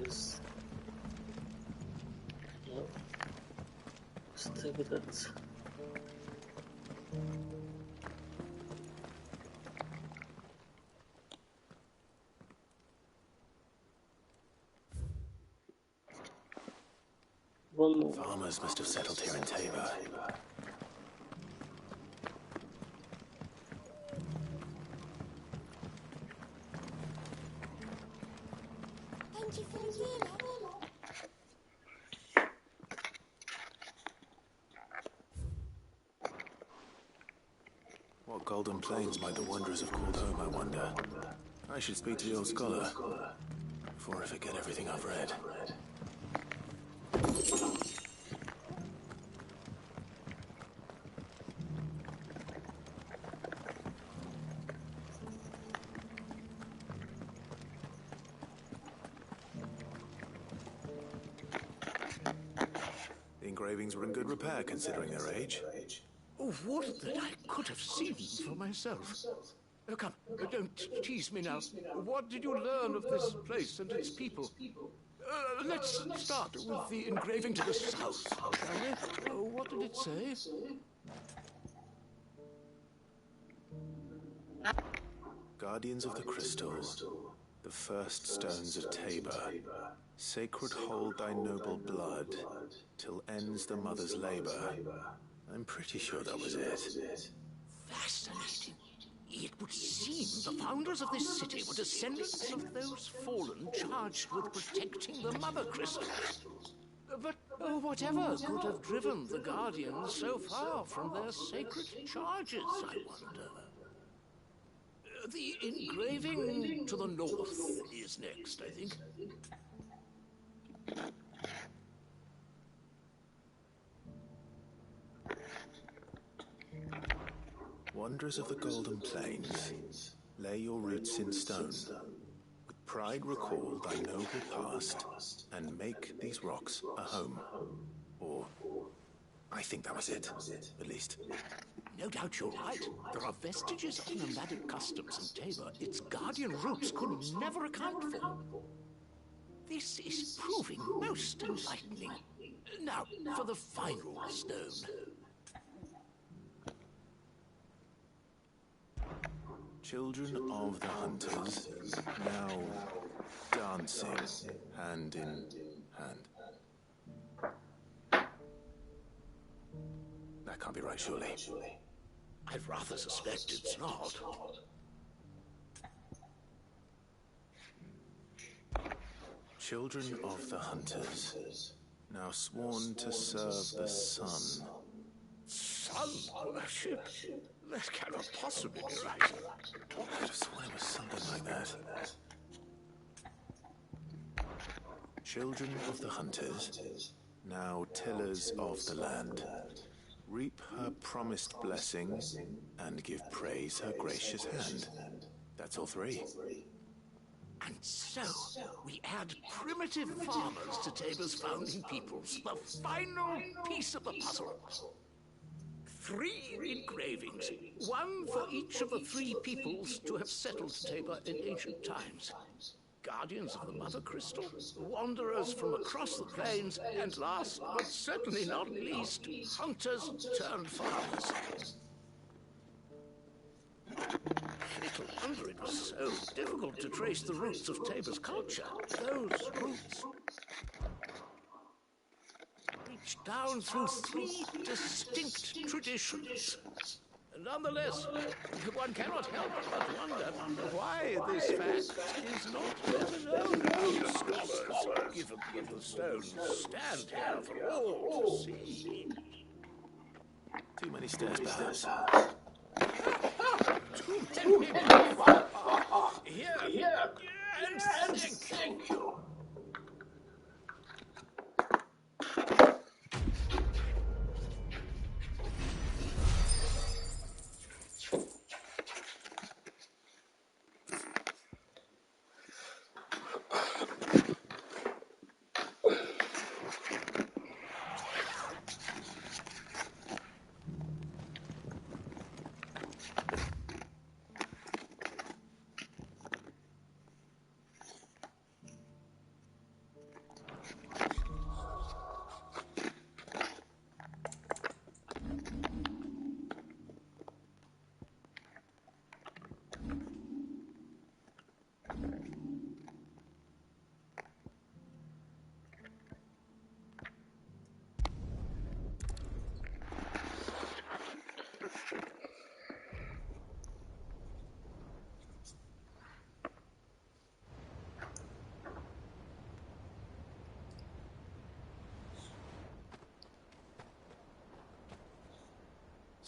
is no, just evidence. One more. Farmers must have settled here in Tabor. Thank you for the deal. What golden plains might the wanderers have called home, I wonder? I should speak to the old scholar before I forget everything I've read. The engravings were in good repair considering their age. Oh, would that I could have seen for myself. Oh, come, don't tease me now. What did you learn of this place and its people? Let's start with the engraving to the south, shall we? What did it say? Guardians of the Crystal, the first stones of Tabor, sacred hold thy noble blood, till ends the mother's labor. I'm pretty sure that was it. Fascinating. It would seem the founders of this city were descendants of those fallen charged with protecting the mother crystals. But whatever could have driven the Guardians so far from their sacred charges, I wonder? The engraving to the north is next, I think. Wanderers of the Golden Plains, lay your roots in stone. With pride recall thy noble past, and make these rocks a home. Or, I think that was it, at least. No doubt you're right. There are vestiges of nomadic customs in Tabor its guardian roots could never account for. This is proving most enlightening. Now, for the final stone. Children of the hunters, now dancing hand in hand. That can't be right, surely. I'd rather suspect it's not. Children of the hunters, now sworn to serve the sun. Sun worship? That cannot possibly be right. I could have sworn it was something like that. Children of the hunters, now tillers of the land, reap her promised blessing and give praise her gracious hand. That's all three. And so, we add primitive farmers to Tabor's founding peoples, the final piece of the puzzle. 3 engravings, one for each of the 3 peoples to have settled Tabor in ancient times. Guardians of the Mother Crystal, wanderers from across the plains, and last but certainly not least, hunters turned farmers. Little wonder it was so difficult to trace the roots of Tabor's culture. Those roots reach down through 3 distinct traditions. Nonetheless, one cannot help but wonder why this fact is not better known. Scholars, given that the stones stand here for all to see. Too many stairs, perhaps. Too many. Here, and thank you.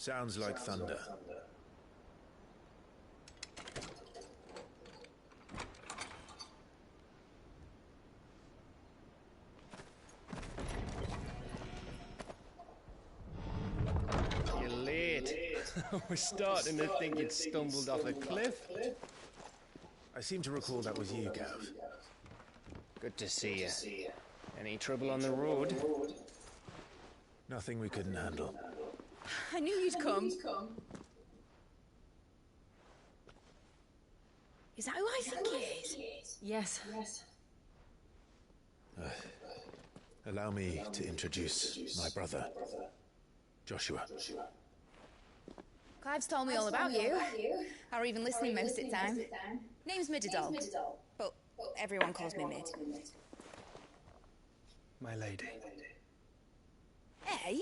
Sounds like thunder. You're late. We're starting to think you'd stumbled off a cliff. I seem to recall that was you, Gav. Good to see you. Any trouble on the road? Nothing we couldn't handle. I knew you'd come. Is that who I think he is? Yes. Allow me to introduce my brother, Joshua. Clive's told me all about you. Or even listening most of the time. Name's Mididol, but everyone calls me Mid. My lady. Hey?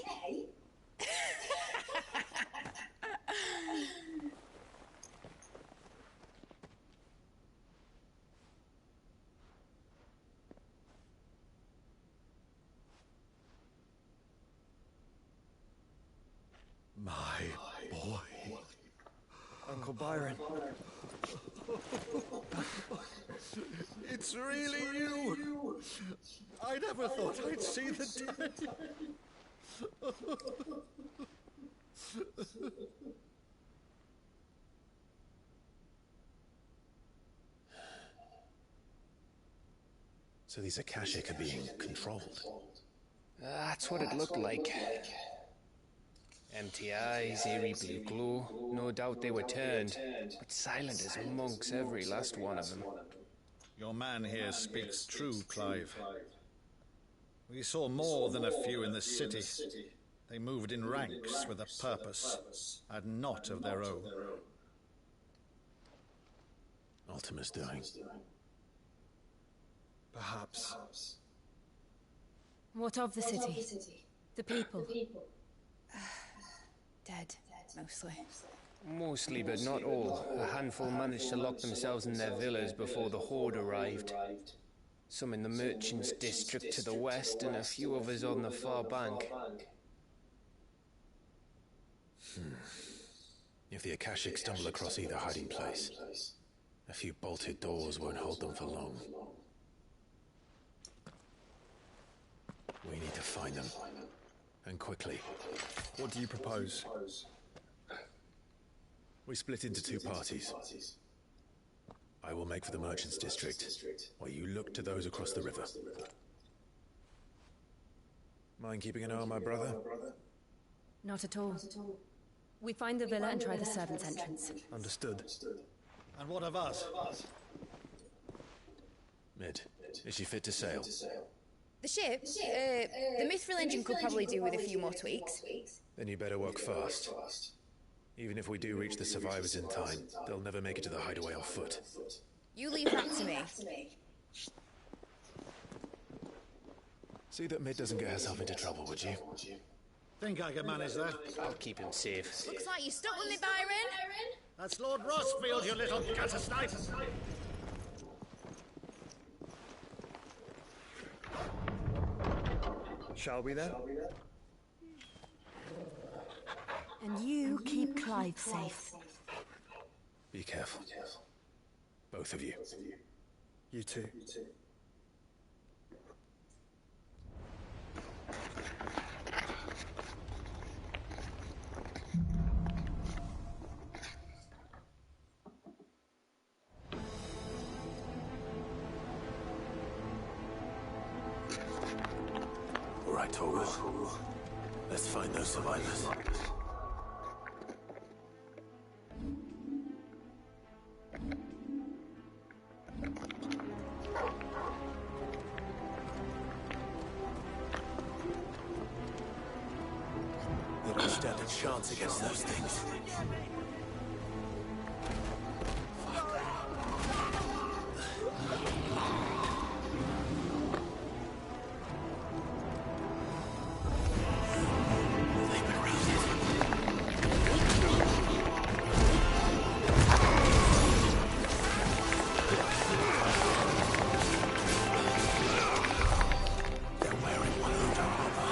My boy. Uncle Byron. It's really you. I never thought I'd see the day. So these Akashic are being controlled. That's what it looked like. Empty eyes, eerie blue glow. No doubt they were turned, but silent as monks, every last one of them. Your man here speaks true, Clive. We saw more than a few in the city. They moved in ranks with a purpose, and not of their own. Ultima's doing. Perhaps. What of the city? The people? Dead, mostly. Mostly, but not all. A handful managed to lock themselves in their villas before the horde arrived. Some in the merchants' district to the west, and a few others on the far bank. If the Akashic stumble across either hiding place, a few bolted doors won't hold them for long. We need to find them. And quickly. What do you propose? We split into two parties. I will make for the merchants' district, while you look to those across the river. Mind keeping an eye on my brother? Not at all. We find the villa and try the servants' entrance. Understood. And what of us? Mid, is she fit to sail? The ship? The Mithril engine could probably do with a few more tweaks. Then you better work fast. Even if we do reach the survivors in time, they'll never make it to the hideaway on foot. You leave that to me. See that Mid doesn't get herself into trouble, would you? Think I can manage that? I'll keep him safe. Looks like you stuck with me, Byron. That's Lord Rossfield, you little gutter snipe! Shall we then? And you keep Clive safe. Be careful. Both of you. You too. All right, Torgal. Let's find those survivors. They don't stand a chance against those things. They're wearing one of their armor.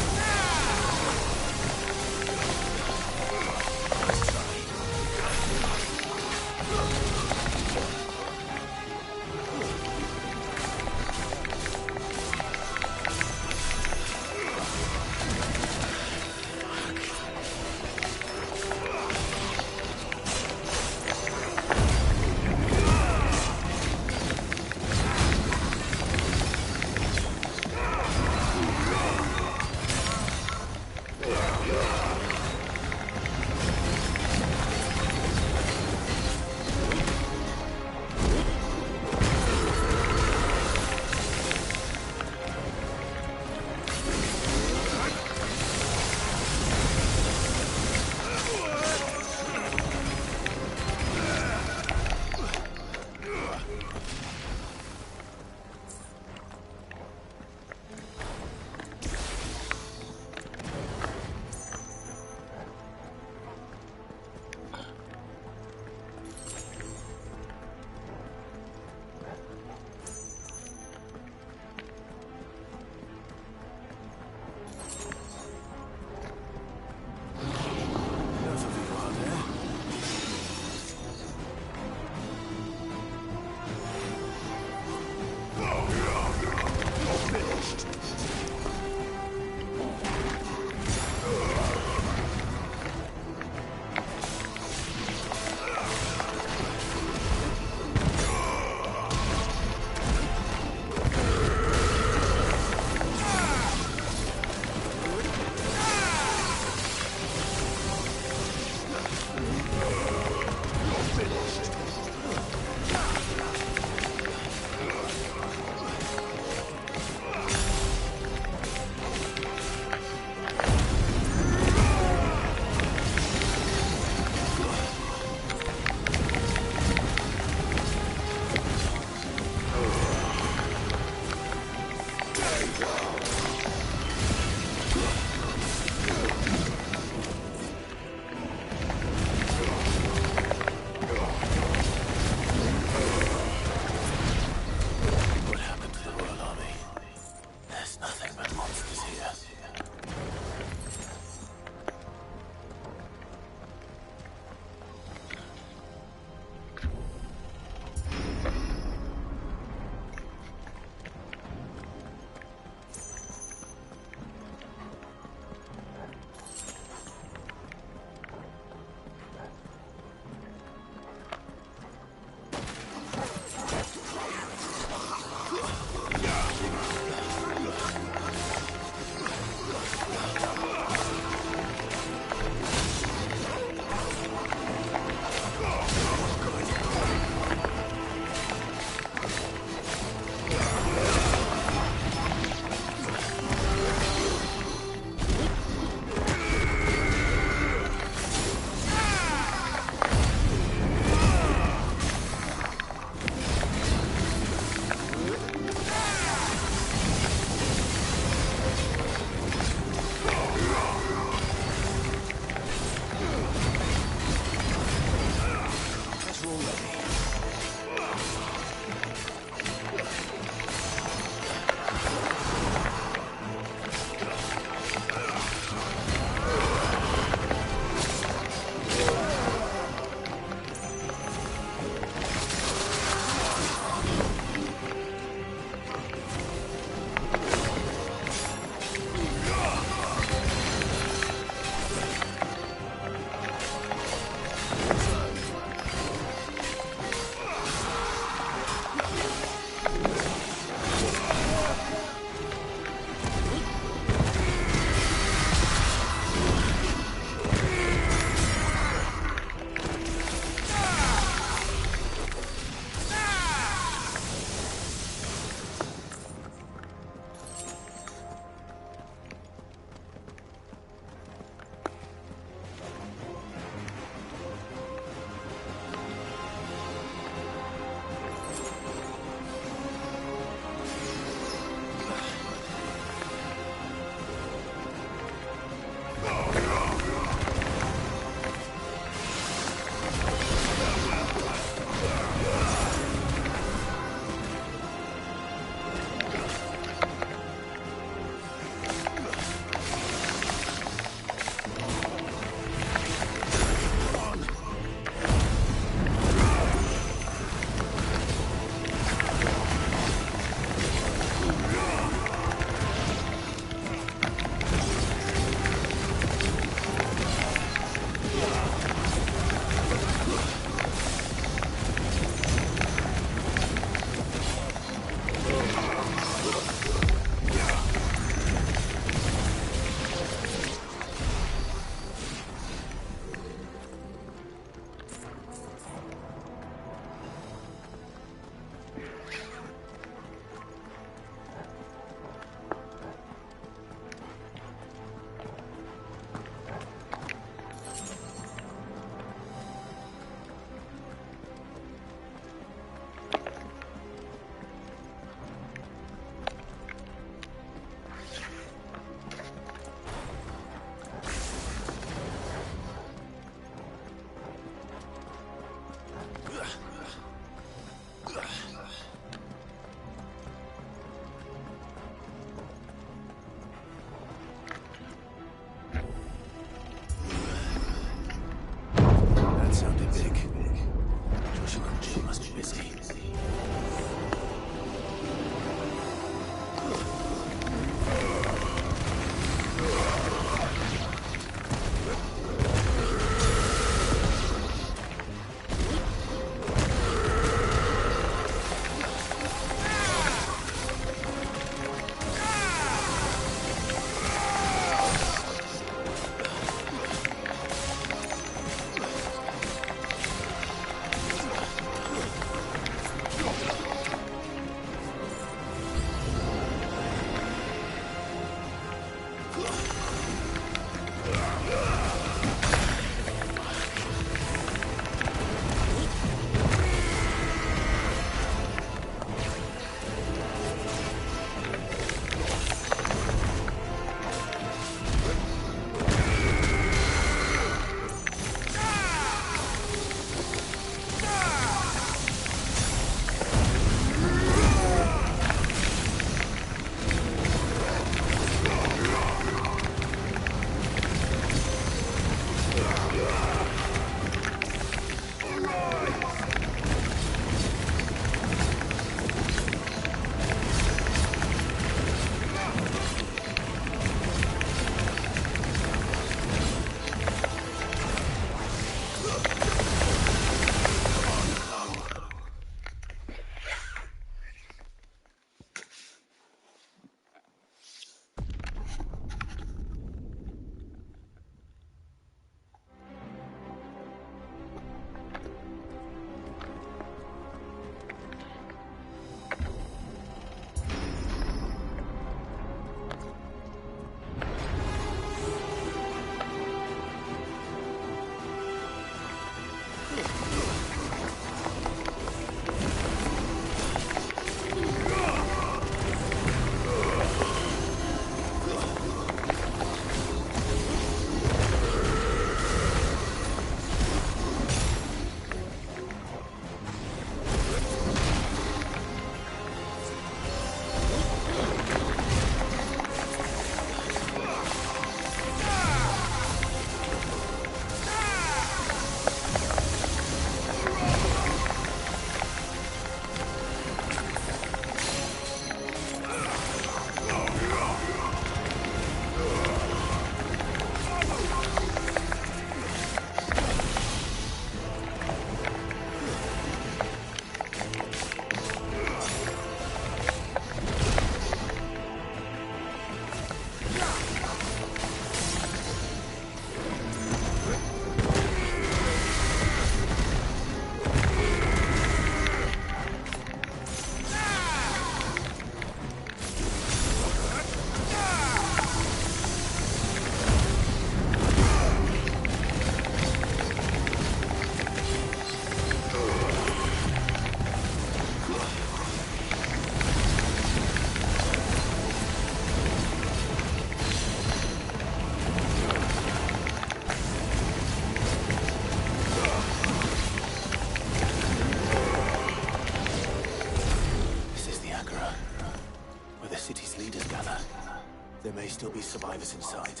may still be survivors inside.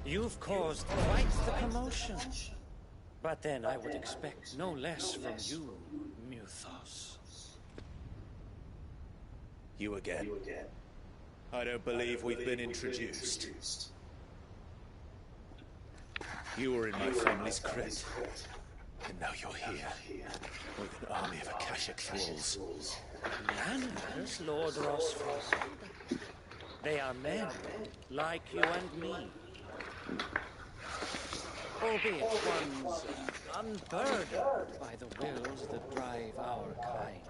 You've caused quite the commotion. But then I would expect no less from you, Muthos. You again. I don't believe we've been introduced. You were in my family's crypt, and now you're here, with an army of Akashic thralls. Manners, Lord Rosford. They are men, like you and me. Albeit ones unburdened by the wills that drive our kind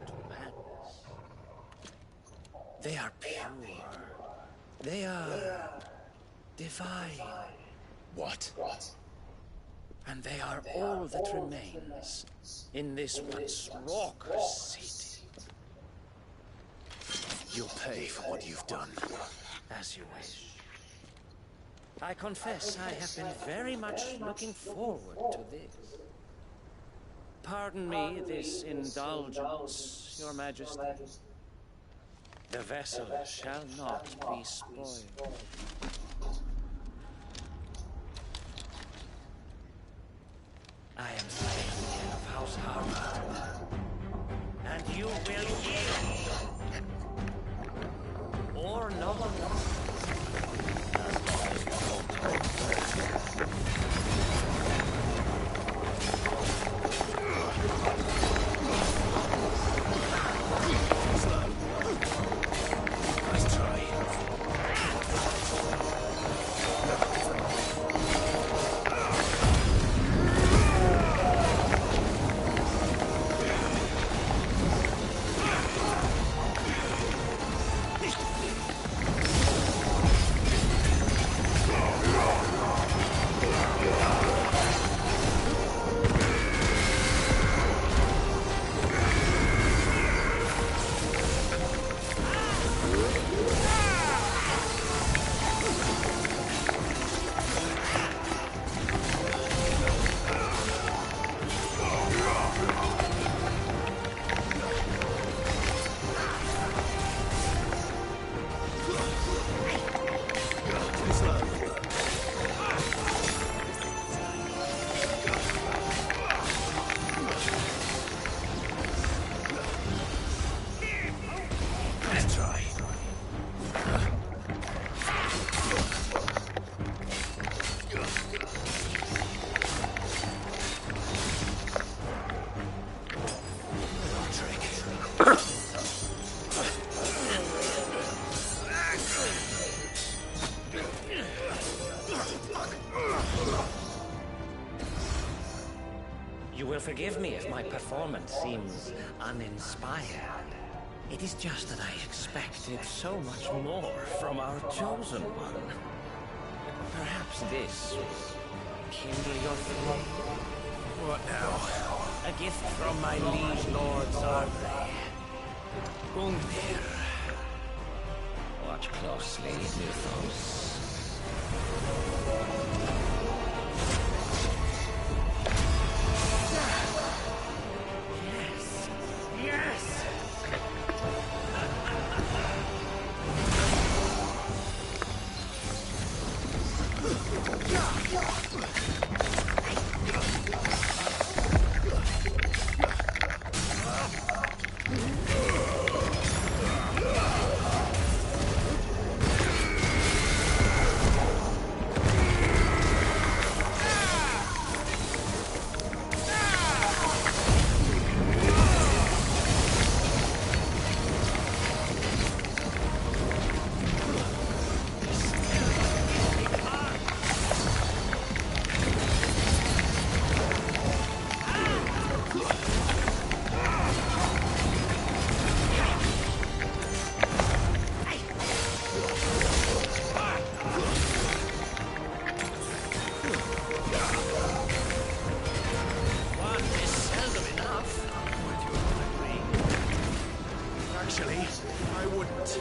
to madness. They are pure. They are divine. What? And they are all that remains in this once raucous city. You'll pay for what you've done. As you wish. I confess I have been very much looking forward to this. Pardon me this indulgence, Your Majesty. The vessel shall not be spoiled. I am King of House Harvard, and you will yield. Or not. Nice try. You will forgive me if my performance seems uninspired. It is just that I expected so much more from our chosen one. Perhaps this will kindle your flame. What now? A gift from my liege lord Zarbre. Gungnir. Watch closely, Mythos. Yes! Yes! I wouldn't.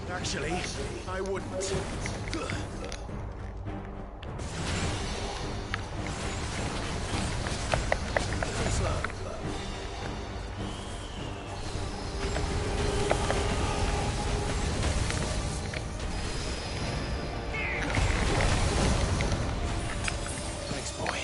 Actually, I wouldn't. Thanks, boy.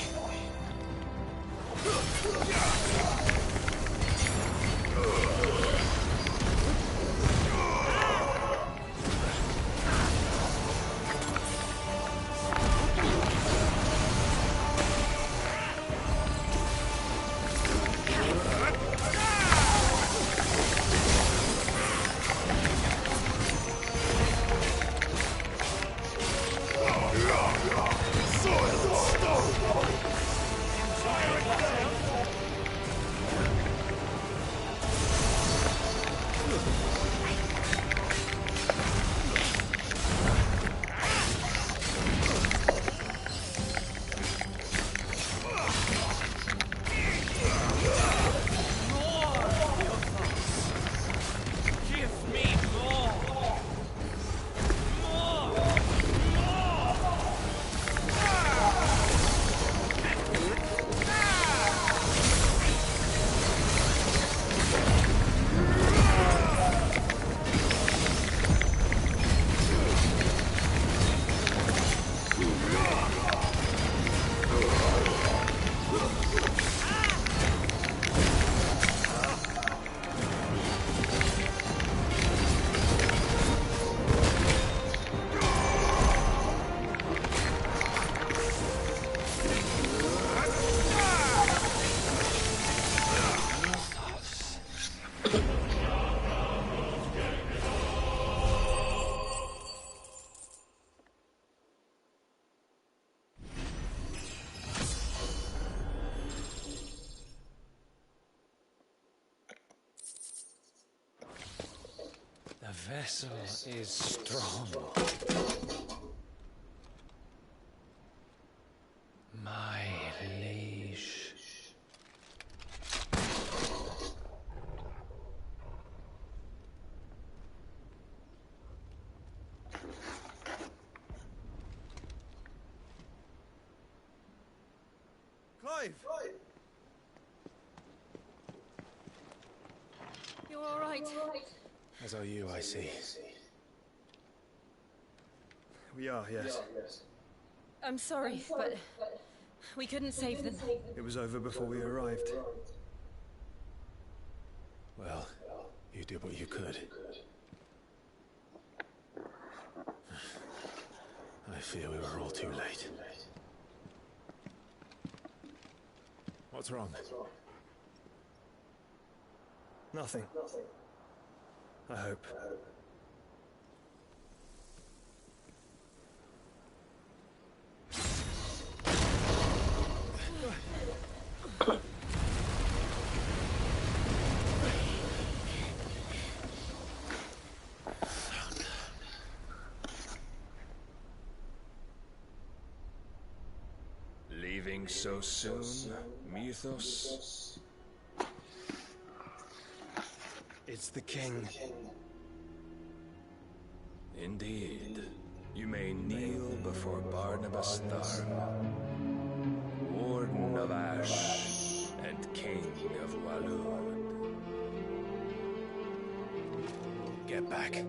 vessel is strong. My liege. Clive! You're all right. As are you, I see. We are, yes. I'm sorry, but we couldn't save them. It was over before we arrived. Well, you did what you could. I fear we were all too late. What's wrong? Nothing. I hope. Leaving so soon, Mythos? It's the king. Indeed. You may kneel before Barnabas Tharn, Warden of Ash and King of Walud. Get back.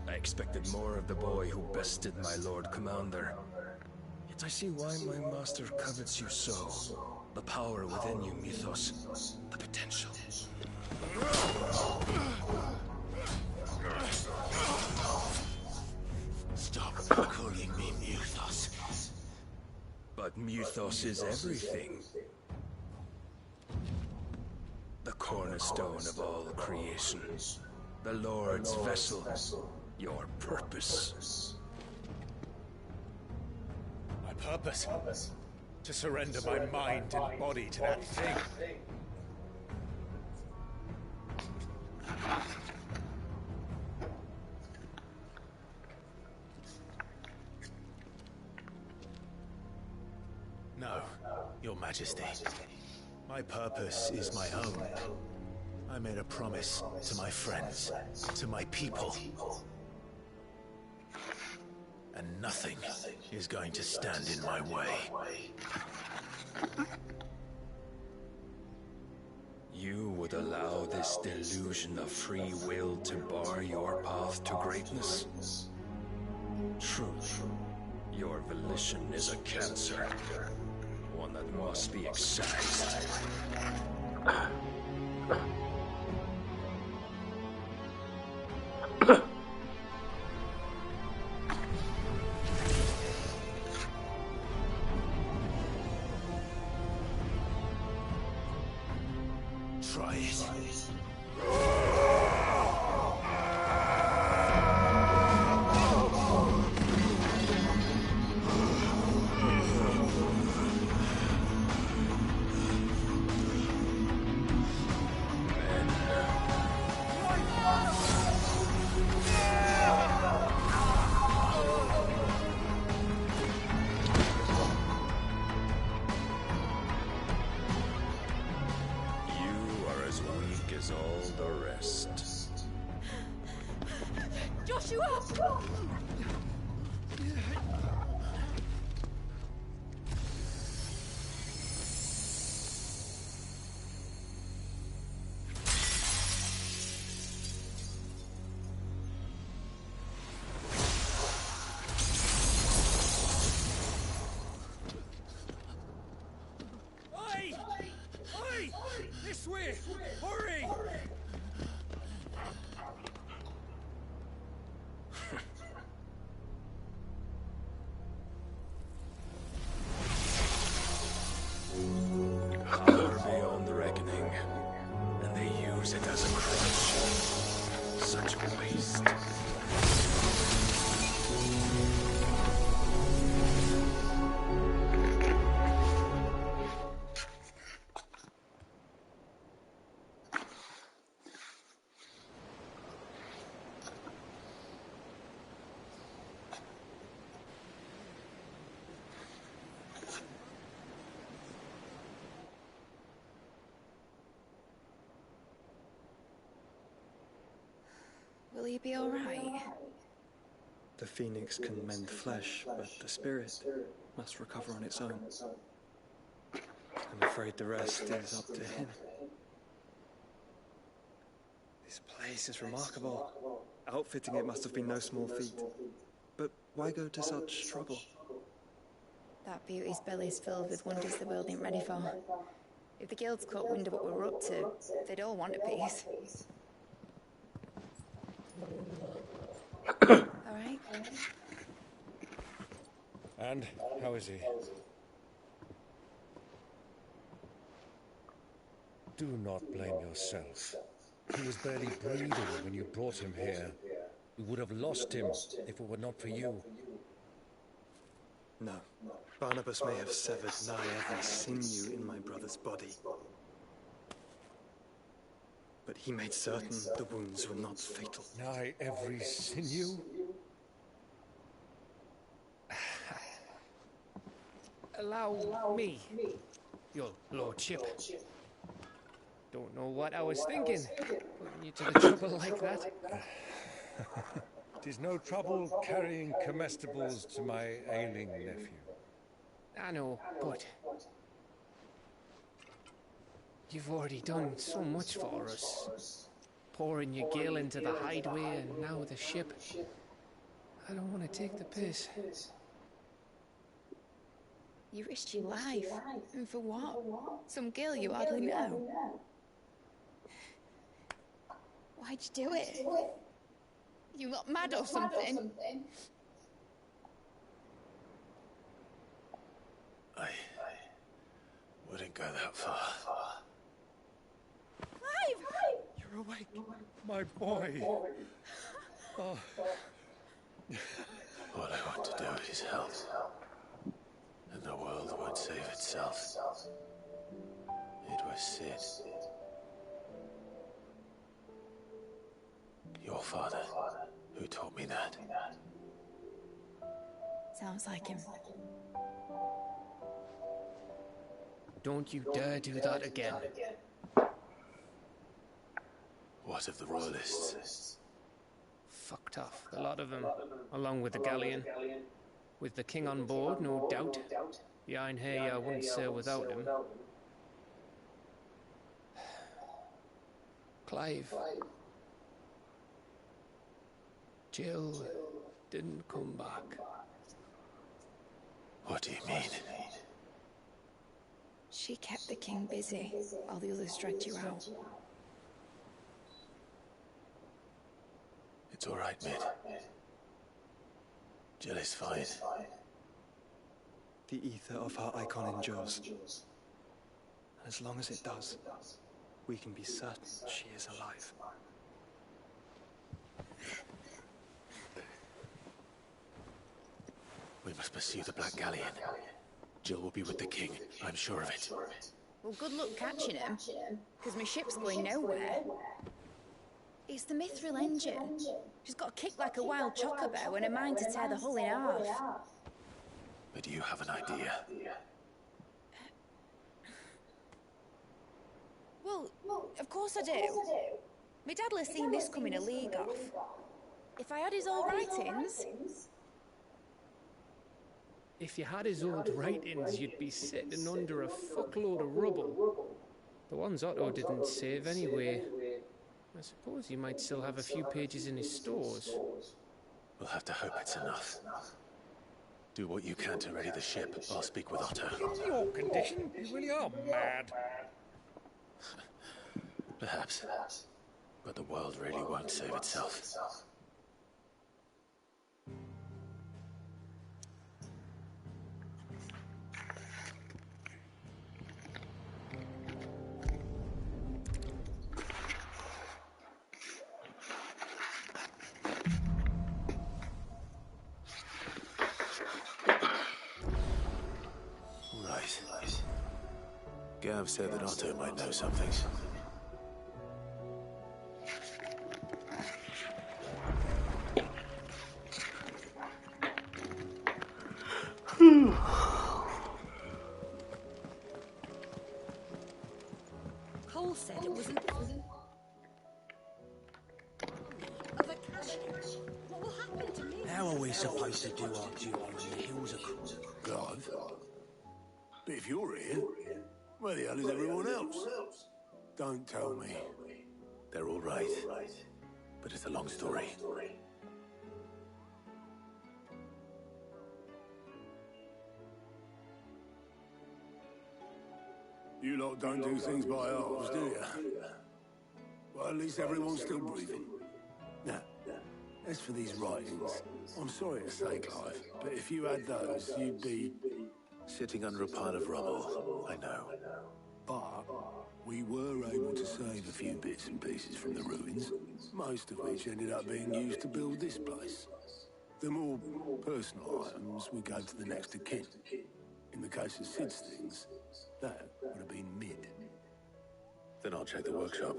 I expected more of the boy who bested my Lord Commander. Yet I see why my master covets you so. The power within you, Mythos. The potential. Stop calling me Mythos. But Mythos is everything. The cornerstone of all creation. The Lord's vessel. Your purpose. My purpose? To surrender my mind and body to that thing. No, Your Majesty. My purpose is my own. I made a promise to my friends, to my people. And nothing is going to stand in my way. You would allow this delusion of free will to bar your path to greatness? True. Your volition is a cancer. One that must be excised. Try it. Such waste. Will you be all right? The phoenix can mend flesh, but the spirit must recover on its own. I'm afraid the rest is up to him. This place is remarkable. Outfitting it must have been no small feat. But why go to such trouble? That beauty's belly's filled with wonders the world ain't ready for. If the guilds caught wind of what we're up to, they'd all want a piece. All right? And how is he? Do not blame yourself. He was barely breathing when you brought him here. We would have lost him if it were not for you. No. Barnabas may have severed nigh every sinew in my brother's body. But he made certain the wounds were not fatal. Nigh every sinew? Allow me, your lordship. Don't know what I was thinking, putting you to the trouble like that. It is no trouble carrying comestibles to my ailing nephew. I know, but you've already done so much for us. Pouring your gil into the hideaway and now the ship. I don't want to take the piss. You risked your life. And for what? Some girl you hardly know. Why'd you do it? You not mad or something? I wouldn't go that far. Clive! You're awake, my boy. Oh. All I want to do is help. And the world won't save itself. It was Sid. Your father, who taught me that. Sounds like him. Don't you dare do that again. What of the royalists? Fucked off, the lot of them, along with the galleon. With the king on board, no doubt. The Iron Hair I wouldn't sail without him. Clive. Jill didn't come back. What do you mean? She kept the king busy while the others dragged you out. It's all right, Mid. Jill is fine. The ether of her icon endures. And as long as it does, we can be certain she is alive. We must pursue the Black Galleon. Jill will be with the king, I'm sure of it. Well, good luck catching him, because my ship's going nowhere. It's the Mithril engine. She's got a kick like a wild chocobo and a mind to tear the hull in half. But do you have an idea? Well, of course I do. My dad'll have seen this coming a league off. If I had his old writings... If you had his old writings, you'd be sitting under a fuckload of rubble. The ones Otto didn't save anyway. I suppose you might still have a few pages in his stores. We'll have to hope it's enough. Do what you can to ready the ship. I'll speak with Otto. In your condition, you really are mad. Perhaps. But the world really won't save itself. Gav said that Otto might know something. Cole said it wasn't... Other cashews? What will happen to me? How are we supposed to do our duty when the hills are cruel? God. But if you're here, where the hell is everyone else? Don't tell me. They're all right. But it's a long story. You lot don't do things by halves, do you? Well, at least everyone's still breathing. Now, as for these writings, I'm sorry to say, Clive, but if you had those, you'd be... Sitting under a pile of rubble, I know. But we were able to save a few bits and pieces from the ruins, most of which ended up being used to build this place. The more personal items we gave to the next of kin. In the case of Sid's things, that would have been mid. Then I'll check the workshop.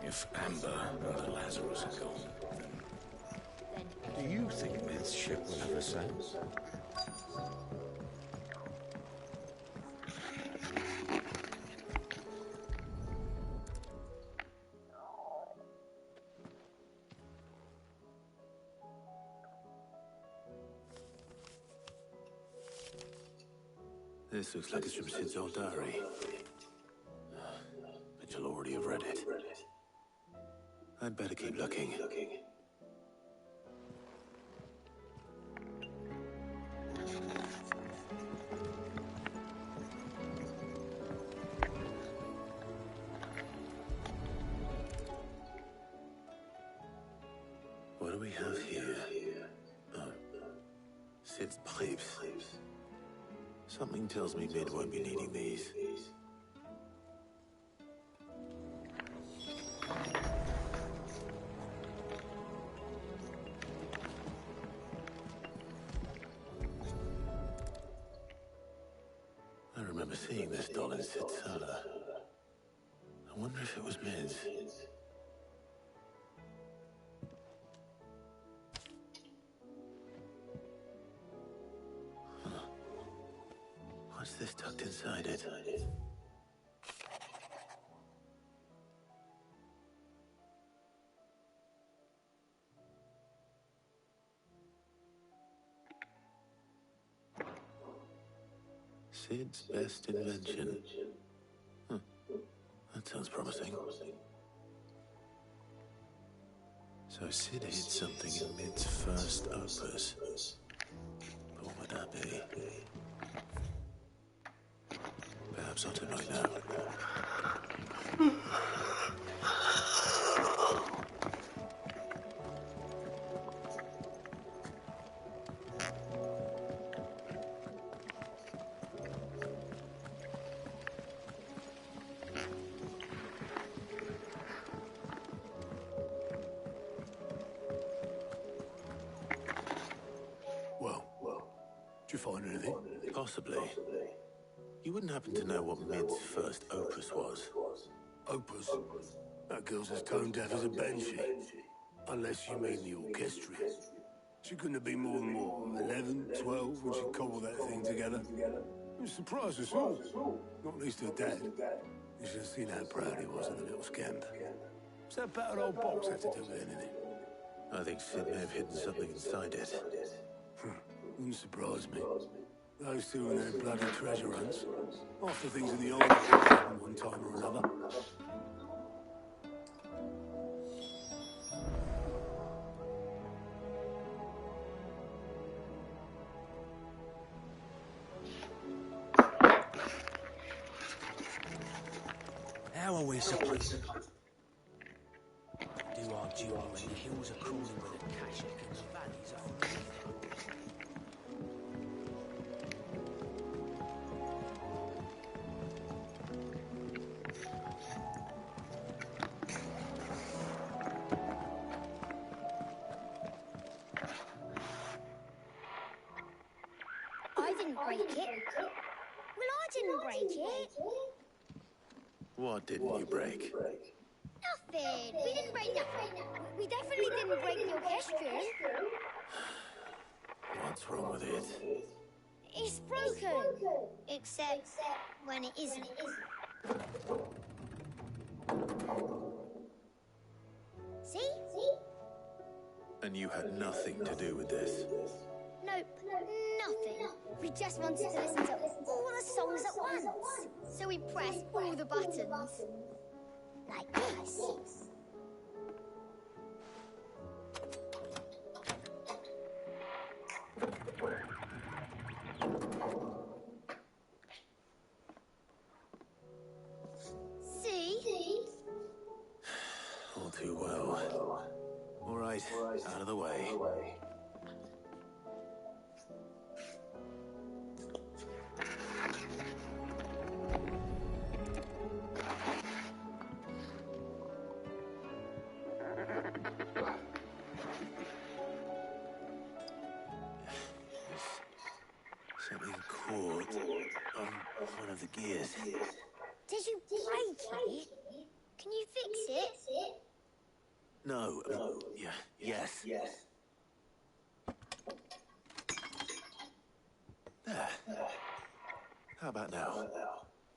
If Amber and the Lazarus are gone, then... Do you think Mid's ship will ever sail? This looks like it's from Sid's old diary. But you'll already have read it. I'd better keep looking. What do we have here? Oh. Sid's pipes. Something tells me Mid won't be needing these. I remember seeing this doll in Sid's cellar. I wonder if it was Mid's. What's this tucked inside it? Sid's best invention. That sounds promising. So Sid hid something in Mid's first opus. But what would that be? Perhaps Otto might know. Well, did you find anything? Possibly. You wouldn't happen to know what Mid's first opus was? Opus? That girl's as tone deaf as a banshee. Unless you mean the orchestra. She couldn't have been more than, what, 11, 12 when she cobbled that thing together? It surprised us all. Not least her dad. You should have seen how proud he was of the little scamp. What's that battered old box have to do with anything? I think Sid may have hidden something inside it. Wouldn't surprise me. Those two and their bloody treasure hunts. Half the things in the old one time or another. always supposed. Do our duty when the hills are crawling with a cash and the valleys are full of ether. I didn't break it. Well, I didn't break it. What didn't you break? Nothing. We didn't break nothing. We definitely didn't break the orchestrion. What's wrong with it? It's broken. Except when it isn't. See? And you had nothing to do with this? Nope, nothing. We just wanted to listen to all the songs at once. So we pressed all the buttons. Like this. See? All too well. All right, out of the way. Something caught on one of the gears. Did you break it? Can you fix it? No. Yeah. Yes. There. How about now?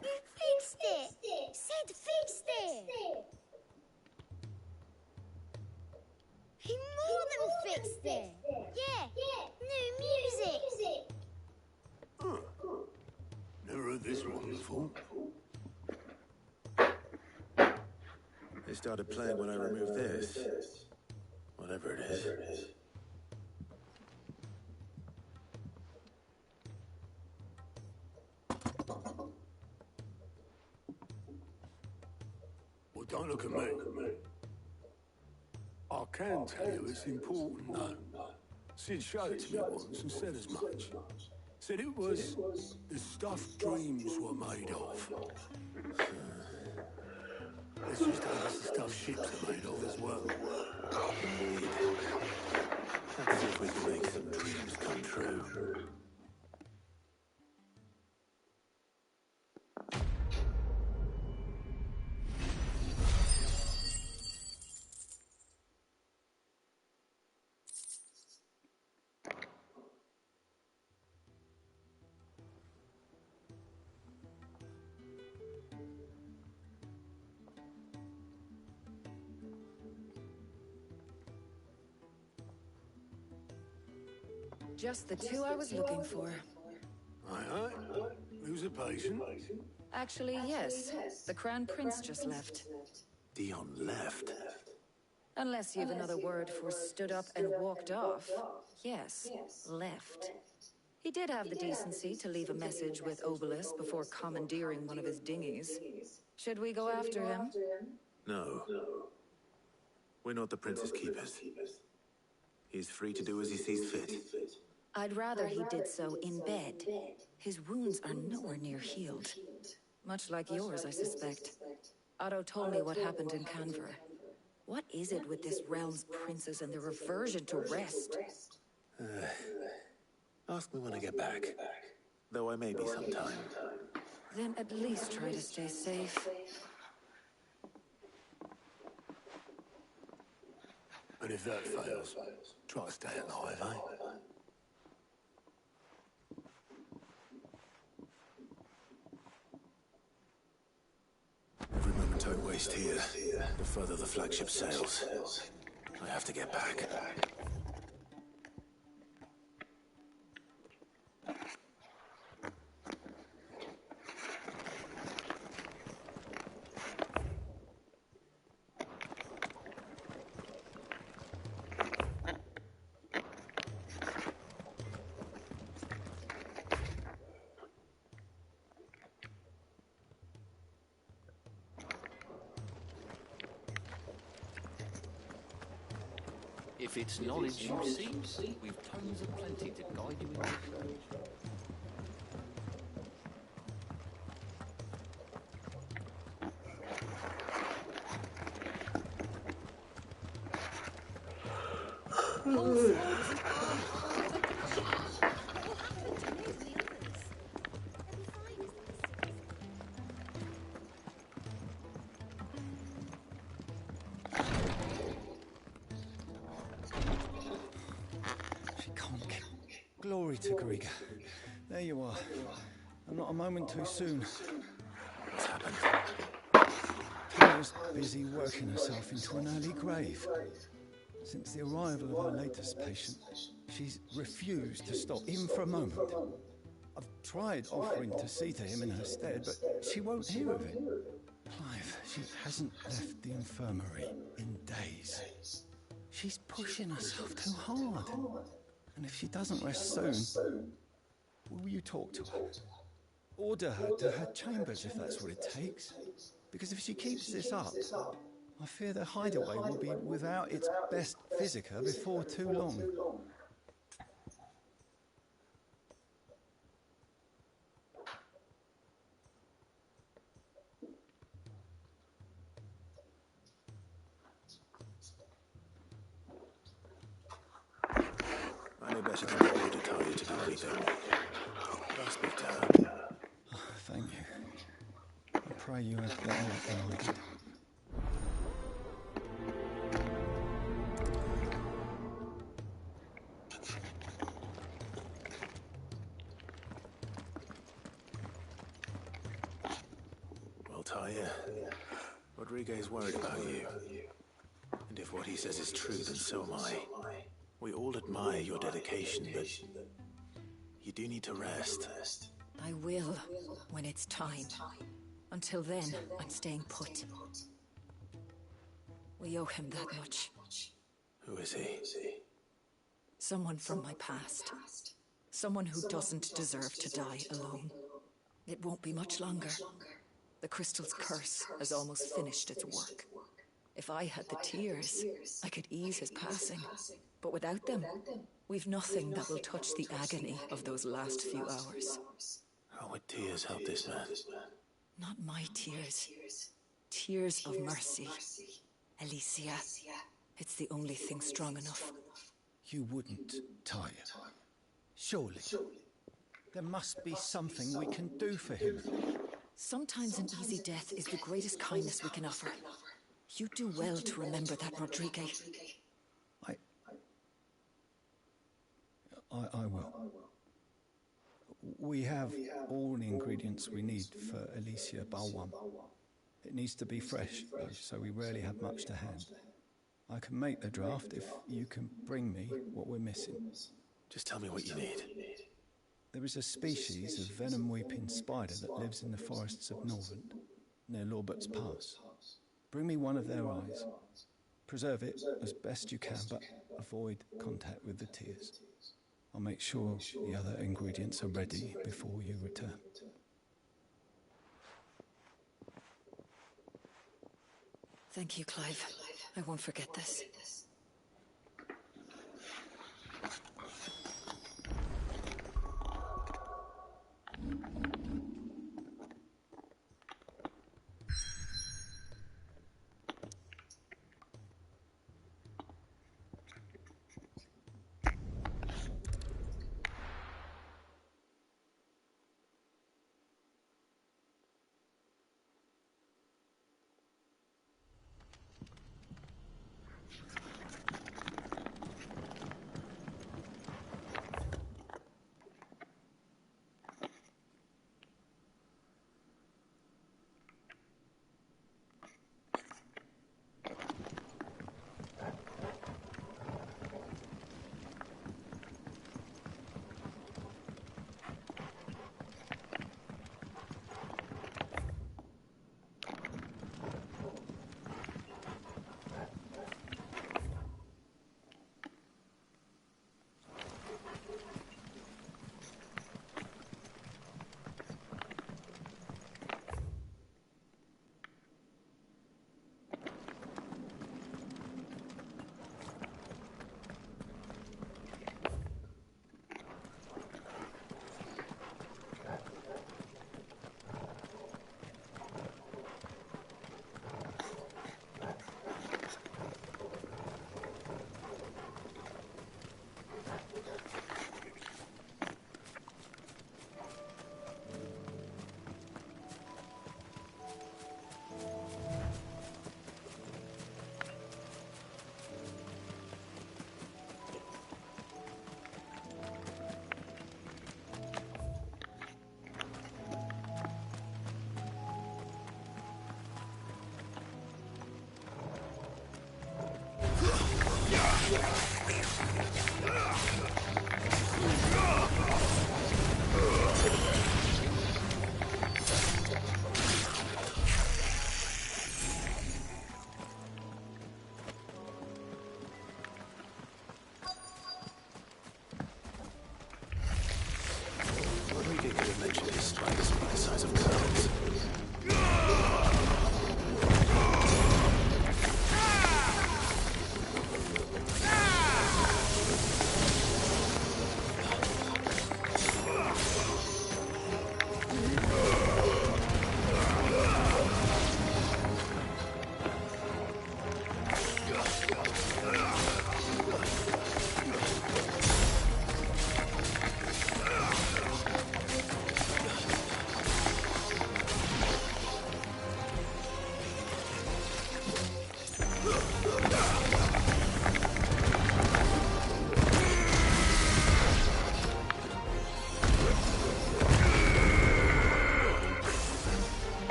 You fixed it! Sid fixed it! He more than fixed it! Yeah, new music! Never heard this one before. They started playing when I removed this. Whatever it is. Well, don't look at me. I can tell you it's important, though. Sid showed it to me once and said as much. Said it was the stuff dreams were made of. Let's just hope it's the stuff ships are made of as well. Indeed. Let's see if we can make some dreams come true. Just the two I was looking for. Aye. Who's a patient? Actually, yes. The Crown Prince just left. Dion left? Unless you've another word for stood up and walked off. Yes, left. He did have the decency to leave a message with Obelisk before commandeering one of his dinghies. Should we go after him? No. We're not the Prince's keepers. He's free to do as he sees fit. I'd rather he did so in bed. His wounds are nowhere near healed. Much like yours, I suspect. Otto told me what happened in Canver. What is it with this realm's princes and their aversion to rest? Ask me when I get back. Though I may be sometime. Then at least try to stay safe. And if that fails, try to stay alive, eh? Every moment I waste here, the further the flagship sails. I have to get back. If it's knowledge you seek, we've tons of plenty to guide you in your journey. Glory to Griga. There you are. I'm not a moment too soon. What's happened? Taya's busy working herself into an early grave. Since the arrival of our latest patient, she's refused to stop, even for a moment. I've tried offering to see to him in her stead, but she won't hear of it. Clive, she hasn't left the infirmary in days. She's pushing herself too hard. And if she doesn't rest soon, will you talk to her? Order her to her chambers if that's what it takes. Because if she keeps this up, I fear the hideaway will be without its best physica before too long. I know better than to order Talia to do anything. I'll speak to her. Oh, thank you. I pray you have better luck than I did. Well, Talia, Rodriguez worried about you. And if what he says is true, then so am I. We all admire your dedication, but you do need to rest. I will, when it's time. Until then, I'm staying put. We owe him that much. Who is he? Someone from my past. Someone who doesn't deserve to die alone. It won't be much longer. The crystal's curse has almost finished its work. If I had the tears, I could ease his passing. But without them, we've nothing that will touch the agony of those last few hours. How would tears help this man? Not my tears. Tears of mercy. Alicia. It's the only thing strong enough. You wouldn't, Talia. Surely. There must be something we can do for him. Sometimes an easy death is the greatest kindness we can offer. You do well to remember that, Rodriguez. I will. We have all the ingredients we need for Alicia Balwam. It needs to be fresh, though, so we rarely have much to hand. I can make the draft if you can bring me what we're missing. Just tell me what you need. There is a species of venom-weeping spider that lives in the forests of Norvent, near Lorbert's Pass. Bring me one of their eyes. Preserve it as best you can, but avoid contact with the tears. I'll make sure the other ingredients are ready before you return. Thank you, Clive. I won't forget this.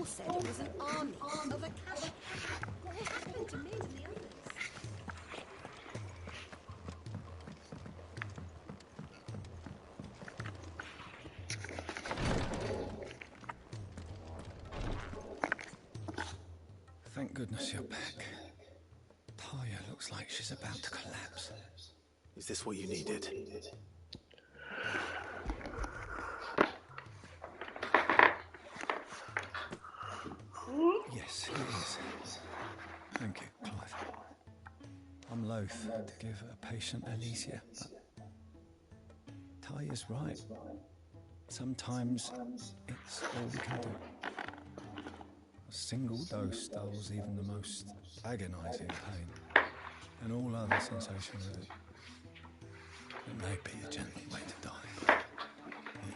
all said it was an army of Akashi. What will happen to Mid and the others? Thank goodness you're back. Taya looks like she's about to collapse. Is this what you needed? Yes, it is. Thank you, Clive. I'm loath to give a patient anesthesia, but Taya's right. Sometimes it's all we can do. A single dose dulls even the most agonizing pain, and all other sensation with it. It may be a gentle way to die, but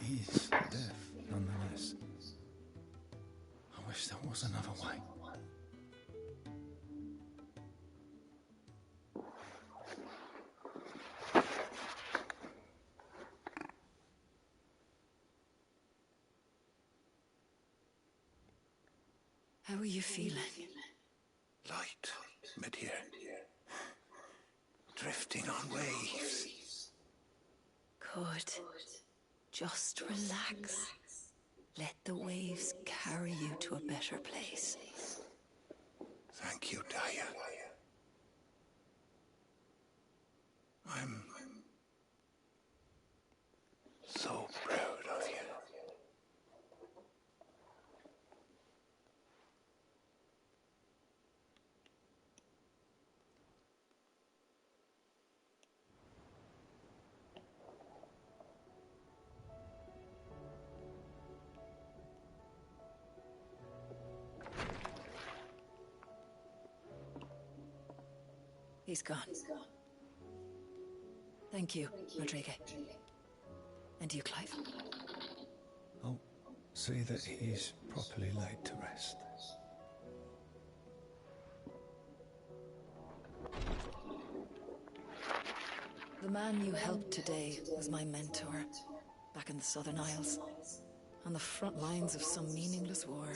it is death nonetheless. I wish there was another way. How are you feeling? Light, mid-here. Drifting on waves. Good. Just relax. Let the waves carry you to a better place. Thank you, Taya. I'm so proud of you. He's gone. Thank you, Rodrigo. And you, Clive. I'll see that he's properly laid to rest. The man you helped today was my mentor, back in the Southern Isles, on the front lines of some meaningless war.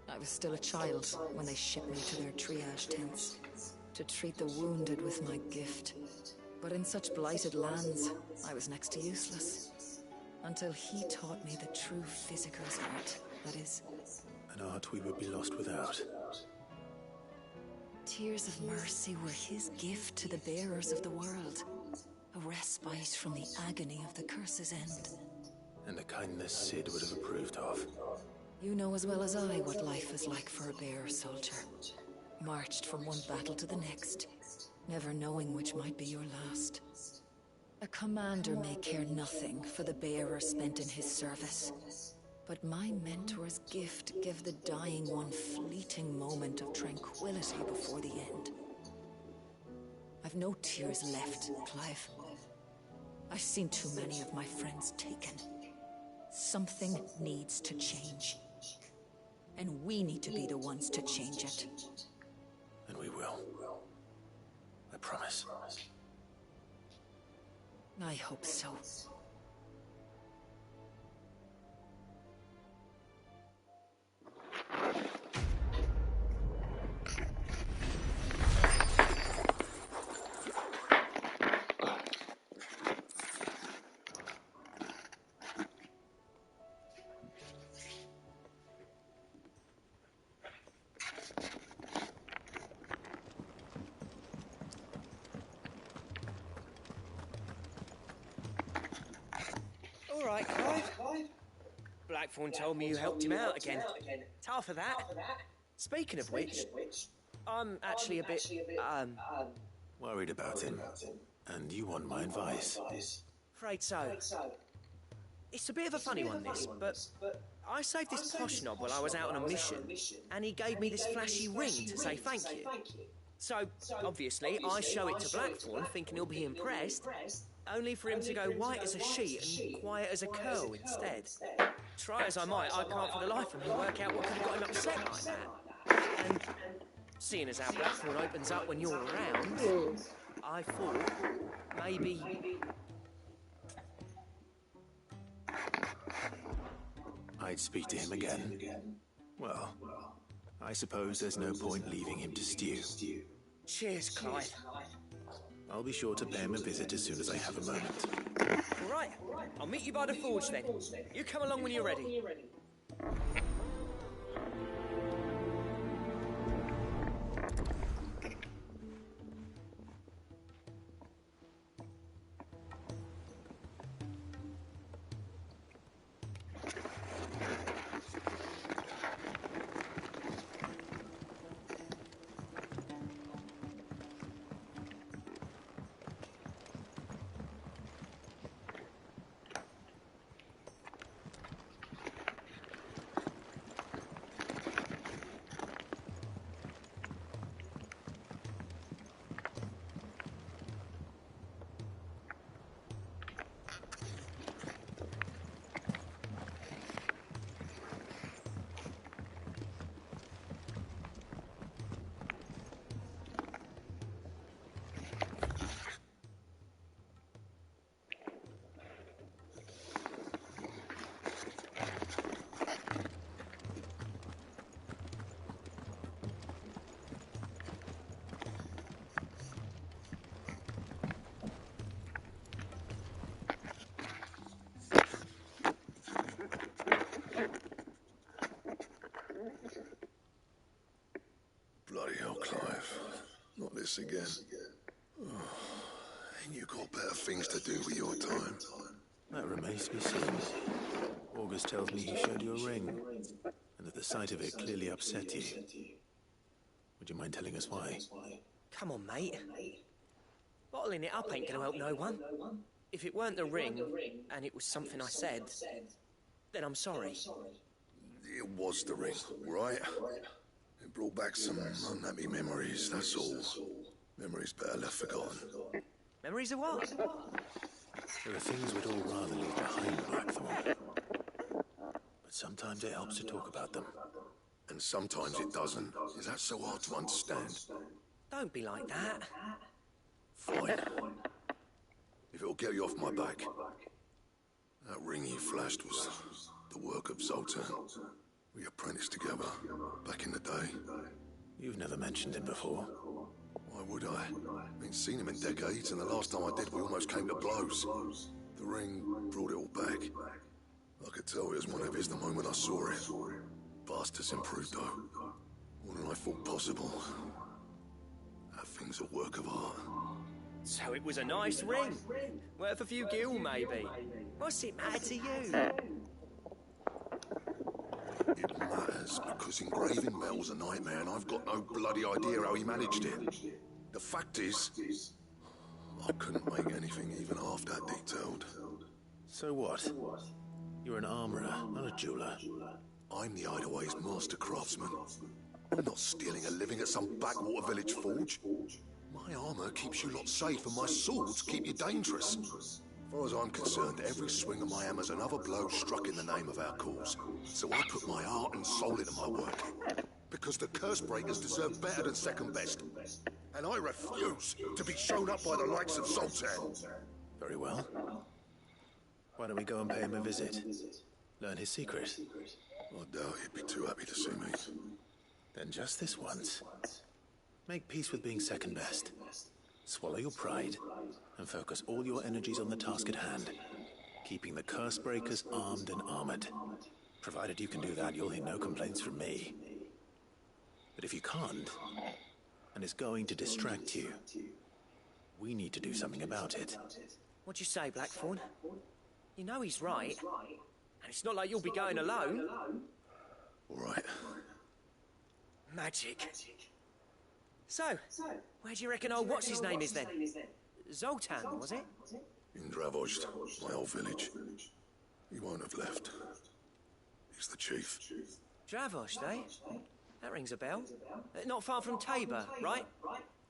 I was still a child when they shipped me to their triage tents to treat the wounded with my gift. But in such blighted lands, I was next to useless. Until he taught me the true physicker's art, that is... An art we would be lost without. Tears of mercy were his gift to the bearers of the world. A respite from the agony of the curse's end. And a kindness Sid would have approved of. You know as well as I what life is like for a bearer soldier. Marched from one battle to the next, never knowing which might be your last. A commander may care nothing for the bearer spent in his service. But my mentor's gift gave the dying one fleeting moment of tranquility before the end. I've no tears left, Clive. I've seen too many of my friends taken. Something needs to change. And we need to be the ones to change it. And we will. I promise. I hope so. All right, Clive. Blackthorn told me you helped him out again. Tough for that. Speaking of which, I'm actually a bit, Worried about him. And you want my advice. afraid so. It's a bit of a funny one, this, but I saved this posh knob while I was out on a mission, and he gave me this flashy ring to say thank you. So, obviously, I show it to Blackthorn, thinking he'll be impressed, only for him to go white as a sheet and quiet as a curl instead. Try as I might, I can't for the life of me work out what could have got him upset like that. And seeing as how Blackthorn opens up when you're around, I thought maybe... I'd speak to him again. Well, I suppose there's no point leaving him to stew. Cheers, Clive. I'll be sure to pay him a visit as soon as I have a moment. All right, I'll meet you by the forge then. You come along when you're ready. Bloody hell, Clive. Not this again. Oh, ain't you got better things to do with your time? That remains to be seen. August tells me he showed you a ring, and that the sight of it clearly upset you. Would you mind telling us why? Come on, mate. Bottling it up ain't gonna help no one. If it weren't the ring, and it was something I said, then I'm sorry. It was the ring, right? It brought back some unhappy memories, that's all. Memories better left forgotten. Memories of what? There are things we'd all rather leave behind, Blackthorn. But sometimes it helps to talk about them. And sometimes it doesn't. Is that so hard to understand? Don't be like that. Fine. If it'll get you off my back. That ring you flashed was the work of Zoltan. We apprenticed together back in the day. You've never mentioned him before. Why would I? Ain't seen him in decades, and the last time I did, we almost came to blows. The ring brought it all back. I could tell it was one of his the moment I saw it. Bastard's improved, though. More than I thought possible. That thing's a work of art. So it was a nice ring. Worth a few gil, maybe. What's it matter to you? It matters because engraving metal's a nightmare, and I've got no bloody idea how he managed it. The fact is, I couldn't make anything even half that detailed. So what? You're an armourer, not a jeweller. I'm the Hideaway's master craftsman. I'm not stealing a living at some backwater village forge. My armour keeps you lot safe, and my swords keep you dangerous. As far as I'm concerned, every swing of my hammer's another blow struck in the name of our cause. So I put my heart and soul into my work. Because the curse breakers deserve better than second best. And I refuse to be shown up by the likes of Zoltan. Very well. Why don't we go and pay him a visit? Learn his secret. I doubt he'd be too happy to see me. Then just this once. Make peace with being second best. Swallow your pride and focus all your energies on the task at hand, keeping the curse breakers armed and armored. Provided you can do that, you'll hear no complaints from me. But if you can't, and it's going to distract you, we need to do something about it. What'd you say, Blackthorn? You know he's right. And it's not like you'll be going alone. All right. Magic. So, where do you reckon old what's-his-name is then? Zoltan, was it? In Dravozd, my old village. He won't have left. He's the chief. Dravozd, eh? That rings a bell. Not far from Tabor, right?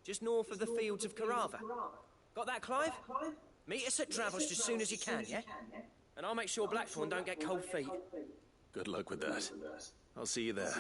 Just north of the fields of Karava. Got that, Clive? Meet us at Dravozd as soon as you can, yeah? And I'll make sure Blackthorn don't get cold feet. Good luck with that. I'll see you there.